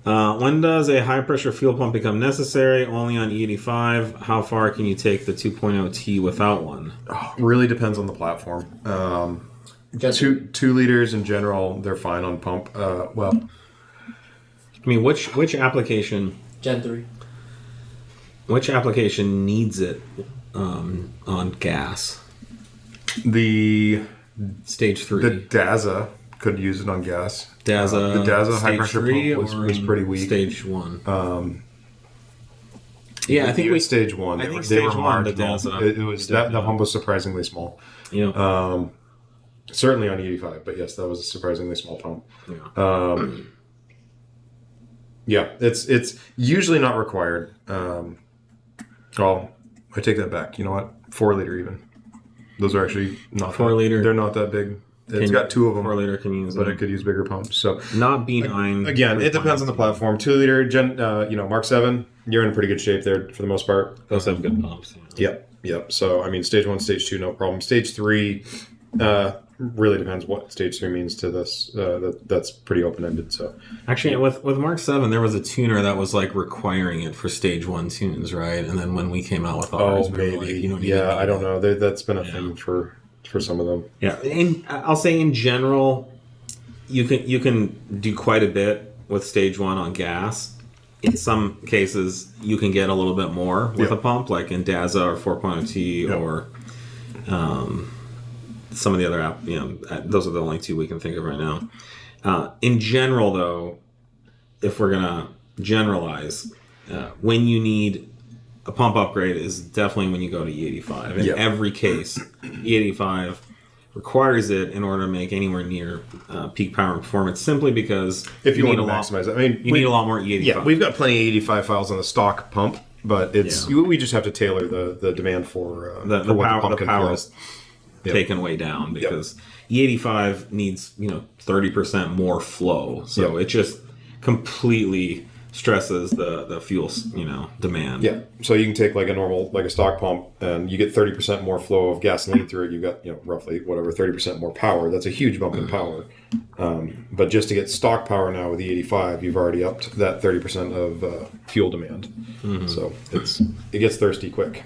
When does a high pressure fuel pump become necessary? Only on E85. How far can you take the 2.0T without one? Really depends on the platform. Two liters in general, they're fine on pump. Well, I mean, which application? Gen 3. Which application needs it on gas? the Stage 3. the DAZA could use it on gas. DAZA. The DAZA high Stage pressure 3 pump was pretty weak. Stage 1. Yeah, I think it was stage 1. I think they were stage 1, the marginal. DAZA. It was that pump was surprisingly small. Yeah. Certainly on 85, but yes, that was a surprisingly small pump. Yeah. Yeah, it's usually not required. Oh, I take that back. You know what? 4 liter even. Those are actually not 4 liter. They're not that big. It's got 2 of them. 4 liter can use but them. it could use bigger pumps. So Not B9. again, it depends on the platform. 2 liter, Mark 7. You're in pretty good shape there for the most part. Those have good pumps. Yeah. Yep. So I mean, stage 1, stage 2, no problem. Stage 3, really depends what stage 3 means to this. That's pretty open ended. So Actually, with Mark 7, there was a tuner that was like requiring it for stage 1 tunes, right? And then when we came out with ours, we were maybe. like, Yeah, I don't know. That's been a thing for some of them. Yeah, and I'll say in general, you can do quite a bit with stage 1 on gas. In some cases, you can get a little bit more with a pump, like in DAZA or 4.0T or some of the other those are the only 2 we can think of right now. In general, though, if we're gonna generalize, when you need a pump upgrade is definitely when you go to E85. In every case, E85 requires it in order to make anywhere near peak power and performance, simply because If you need want to maximize it, I mean, you need a lot more E85. Yeah, we've got plenty of 85 files on the stock pump, but we just have to tailor the demand for the what power, the pump can power flow. is taken way down because E85 needs 30% more flow, so it just completely stresses the fuel demand. Yeah, so you can take like a stock pump, and you get 30% more flow of gasoline through it. You got roughly 30% more power. That's a huge bump in power. But just to get stock power now with the 85, you've already upped that 30% of fuel demand. So it gets thirsty quick.